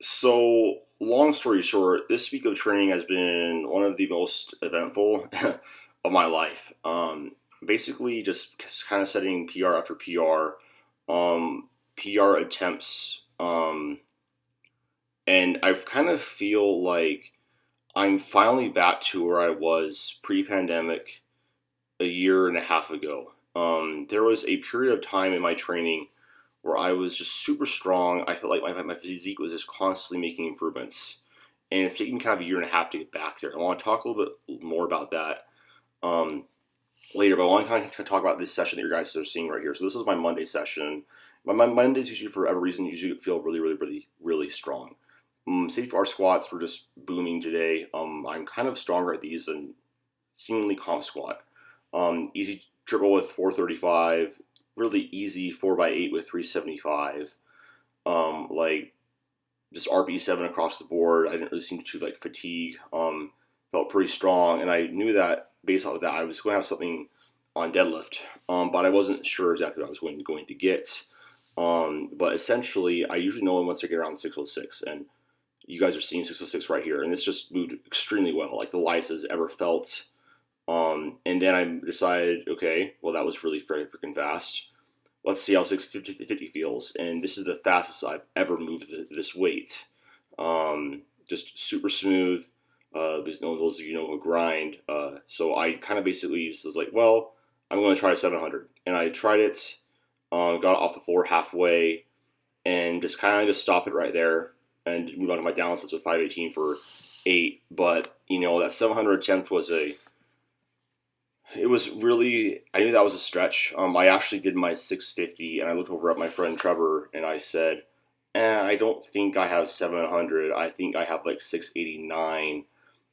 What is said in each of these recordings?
So, long story short, this week of training has been one of the most eventful of my life. Basically, just kind of setting PR after PR, PR attempts, and I kind of feel like I'm finally back to where I was pre-pandemic a year and a half ago. There was a period of time in my training where I was just super strong. I felt like my physique was just constantly making improvements. And it's taken me kind of a year and a half to get back there. I want to talk a little bit more about that um, later, but I want to kind of talk about this session that you guys are seeing right here. So this is my Monday session. My Mondays usually, for whatever reason, usually feel really, really, really, really strong. Safety for our squats were just booming today. I'm kind of stronger at these than seemingly comp squat. Easy triple with 435, really easy 4x8 with 375. Like just RP7 across the board. I didn't really seem to like fatigue. Felt pretty strong, and I knew that based off of that, I was going to have something on deadlift, but I wasn't sure exactly what I was going to get. But essentially, I usually know once I get around 606, and you guys are seeing 606 right here, and this just moved extremely well, like the lightest has ever felt. And then I decided, okay, well, that was really very freaking fast. Let's see how 650 feels. And this is the fastest I've ever moved this weight. Just super smooth. There's no those of you know who grind. So I kind of basically just was like, well, I'm going to try 700. And I tried it, got off the floor halfway, and just kind of just stop it right there and move on to my down sets with 518 for 8. But, that 700 attempt was it was really, I knew that was a stretch. I actually did my 650, and I looked over at my friend Trevor, and I said, I don't think I have 700. I think I have like 689,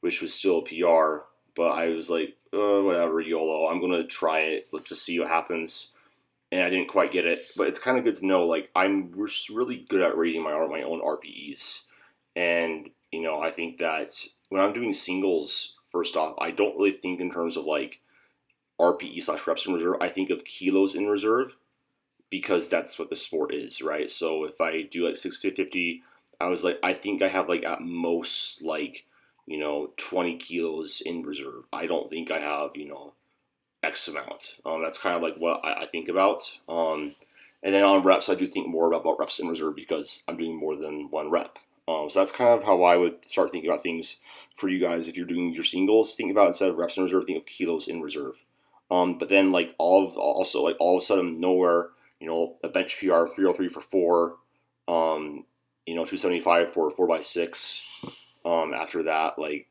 which was still a PR. But I was like, whatever, YOLO. I'm gonna try it. Let's just see what happens. And I didn't quite get it, but it's kind of good to know. Like I'm really good at rating my own RPEs, and I think that when I'm doing singles, first off, I don't really think in terms of like RPE slash reps in reserve. I think of kilos in reserve because that's what the sport is, right? So if I do like 650, I was like, I think I have like at most like 20 kilos in reserve. I don't think I have X amount. That's kind of like what I think about. And then on reps, I do think more about reps in reserve because I'm doing more than one rep. So that's kind of how I would start thinking about things for you guys. If you're doing your singles, think about instead of reps in reserve, think of kilos in reserve. But then like all of a sudden nowhere, a bench PR 303 for 4, 275 for 4x6. After that, like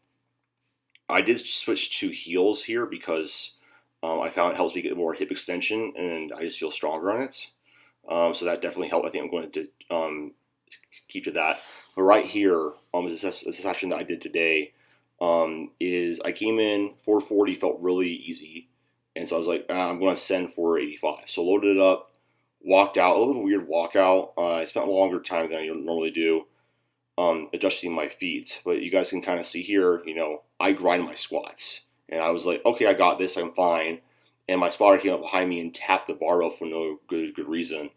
I did switch to heels here because I found it helps me get more hip extension and I just feel stronger on it. So that definitely helped. I think I'm going to keep to that. But right here, this session that I did today is I came in 440, felt really easy. And so I was like, I'm going to send 485. So loaded it up, walked out, a little weird walkout. I spent a longer time than I normally do adjusting my feet. But you guys can kind of see here, I grind my squats. And I was like, okay, I got this, I'm fine. And my spotter came up behind me and tapped the barbell for no good reason,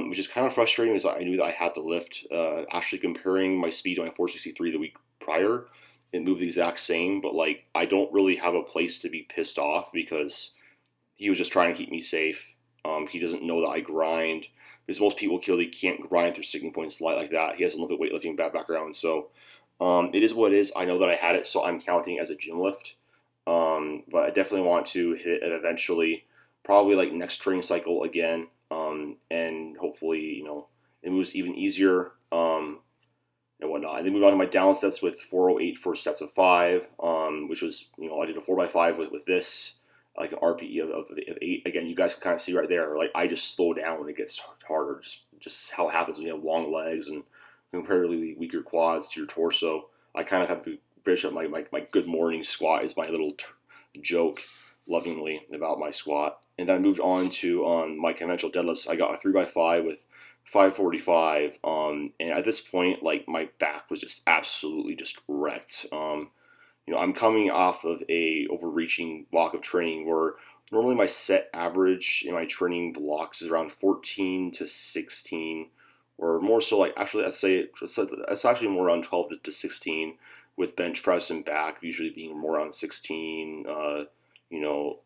which is kind of frustrating because I knew that I had to lift. Actually, comparing my speed to my 463 the week prior, it moved the exact same. But like, I don't really have a place to be pissed off because he was just trying to keep me safe. He doesn't know that I grind because most people clearly can't grind through sticking points like that. He has a little bit weightlifting background, so it is what it is. I know that I had it, so I'm counting as a gym lift. But I definitely want to hit it eventually, probably like next training cycle again, and hopefully it moves even easier and whatnot. And then move on to my down sets with 408 for sets of 5, which was I did a 4x5 with this like an RPE of 8. Again, you guys can kind of see right there. Like I just slow down when it gets harder. Just how it happens when you have long legs and comparatively weaker quads to your torso. I kind of have to finish up my good morning squat is my little joke lovingly about my squat. And then I moved on to my conventional deadlifts. I got a 3x5 with 545. And at this point, like my back was just absolutely just wrecked. I'm coming off of a overreaching block of training where normally my set average in my training blocks is around 14 to 16 or more so like actually let's say it's actually more around 12 to 16 with bench press and back usually being more around 16, you know,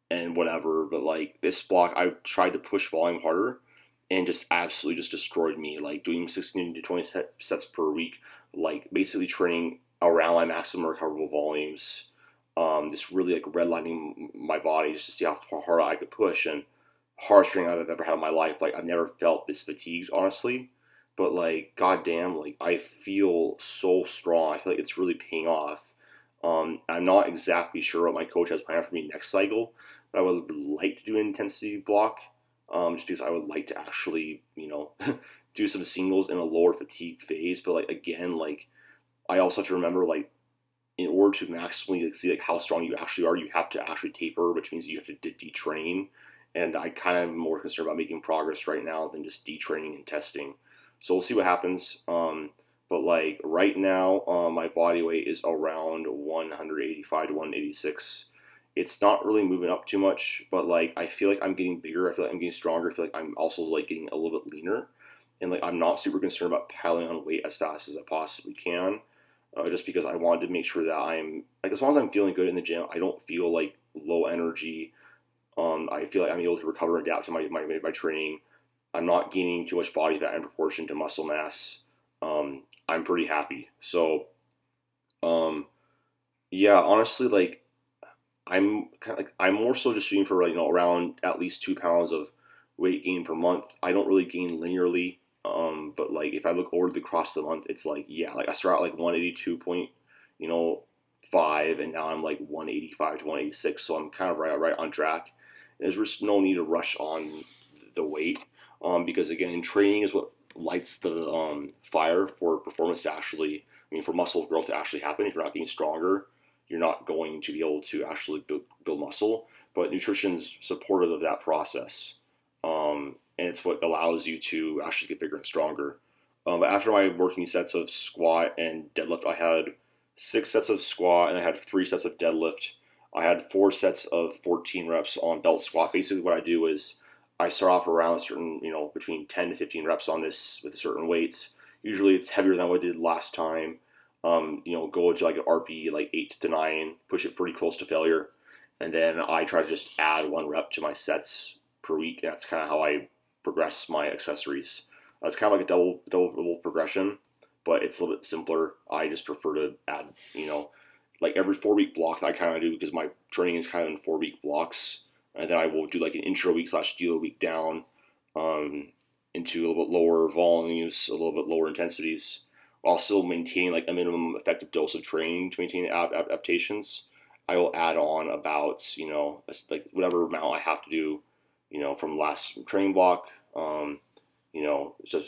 and whatever. But like this block, I tried to push volume harder, and just absolutely just destroyed me. Like doing 16 to 20 sets per week, like basically training around my maximum recoverable volumes. Just really like redlining my body just to see how hard I could push, and hardest training I've ever had in my life. Like I've never felt this fatigued, honestly. But like, goddamn, like I feel so strong. I feel like it's really paying off. I'm not exactly sure what my coach has planned for me next cycle, but I would like to do an intensity block, just because I would like to actually, do some singles in a lower fatigue phase. But like again, like I also have to remember, like in order to maximally like, see like how strong you actually are, you have to actually taper, which means you have to detrain. And I kind of am more concerned about making progress right now than just detraining and testing. So we'll see what happens. But like right now, my body weight is around 185 to 186. It's not really moving up too much, but like I feel like I'm getting bigger. I feel like I'm getting stronger. I feel like I'm also like getting a little bit leaner, and like I'm not super concerned about piling on weight as fast as I possibly can. Just because I wanted to make sure that I'm like as long as I'm feeling good in the gym, I don't feel like low energy. I feel like I'm able to recover and adapt to my training. I'm not gaining too much body fat in proportion to muscle mass. I'm pretty happy. So, um, yeah, honestly, like I'm kind of like I'm more so just shooting for around at least 2 pounds of weight gain per month. I don't really gain linearly, but like if I look over the across the month, it's like yeah, like I start out like 182 point, you know, 5, and now I'm like 185 to 186. So I'm kind of right on track. There's just no need to rush on the weight, because again, training is what lights the fire for performance to actually, I mean, for muscle growth to actually happen. If you're not getting stronger, you're not going to be able to actually build muscle. But nutrition's supportive of that process, and it's what allows you to actually get bigger and stronger. But after my working sets of squat and deadlift, I had 6 sets of squat and I had 3 sets of deadlift. I had 4 sets of 14 reps on belt squat. Basically, what I do is I start off around certain, between 10 to 15 reps on this with certain weights. Usually, it's heavier than what I did last time. Go into like an RP like 8 to 9, push it pretty close to failure, and then I try to just add 1 rep to my sets per week. That's kind of how I progress my accessories. It's kind of like a double progression, but it's a little bit simpler. I just prefer to add, like every 4 week block that I kind of do because my training is kind of in 4 week blocks, and then I will do like an intro week / deal week down, into a little bit lower volumes, a little bit lower intensities, while still maintaining like a minimum effective dose of training to maintain adaptations. I will add on about like whatever amount I have to do, from last training block.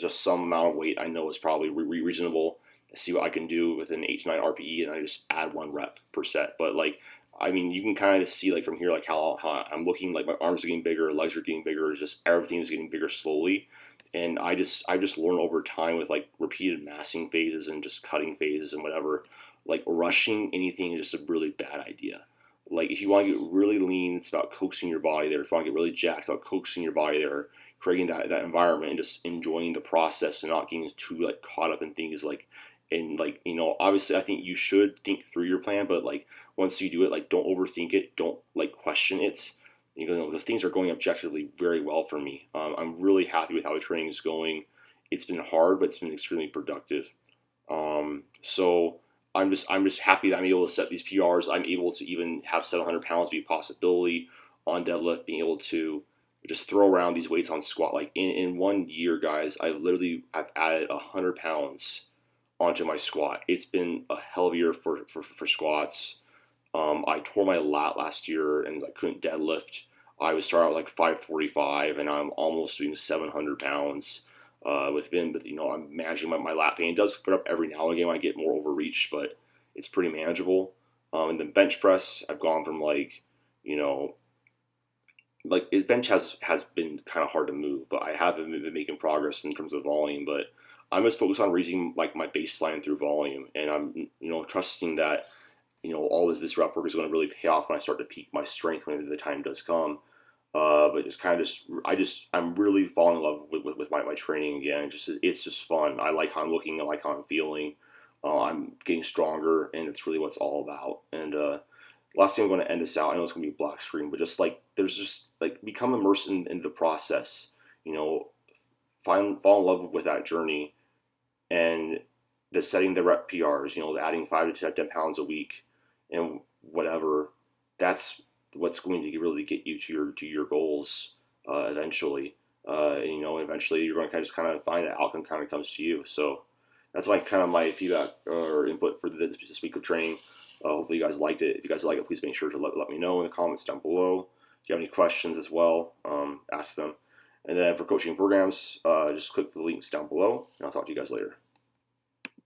Just some amount of weight I know is probably reasonable. See what I can do with an 8 to 9 RPE, and I just add 1 rep per set. But like, I mean, you can kind of see like from here like how I'm looking. Like my arms are getting bigger, legs are getting bigger. Just everything is getting bigger slowly. And I've just learned over time with like repeated massing phases and just cutting phases and whatever, like rushing anything is just a really bad idea. Like if you want to get really lean, it's about coaxing your body there. If you want to get really jacked, it's about coaxing your body there, creating that environment and just enjoying the process and not getting too like caught up in things like, and like obviously I think you should think through your plan, but like once you do it, like don't overthink it, don't like question it, because things are going objectively very well for me. I'm really happy with how the training is going. It's been hard, but it's been extremely productive. So I'm just happy that I'm able to set these PRs. I'm able to even have 700 pounds be a possibility on deadlift, being able to just throw around these weights on squat. Like in 1 year, guys, I've added 100 pounds onto my squat. It's been a hell of a year for squats. I tore my lat last year and I couldn't deadlift. I would start out like 545 and I'm almost doing 700 pounds with Vin, but I'm managing my lat pain. It does flare up every now and again when I get more overreach, but it's pretty manageable. And then bench press, I've gone from like, like bench has been kind of hard to move, but I have been making progress in terms of volume. But I'm just focused on raising like my baseline through volume, and I'm trusting that all this rep work is going to really pay off when I start to peak my strength when the time does come. But it's kind of I'm really falling in love with my training again. It's just fun. I like how I'm looking. I like how I'm feeling. I'm getting stronger, and it's really what it's all about. And last thing I'm going to end this out. I know it's going to be a black screen, but just like there's just like become immersed in the process. You know, fall in love with that journey, and the setting the rep PRs. You know, the adding 5 to 10 pounds a week, and whatever. That's what's going to really get you to your goals eventually. And, you know, eventually you're going to kind of find that outcome kind of comes to you. So that's my feedback or input for this week of training. Hopefully you guys liked it. If you guys like it, please make sure to let me know in the comments down below. If you have any questions as well, ask them. And then for coaching programs, just click the links down below, and I'll talk to you guys later.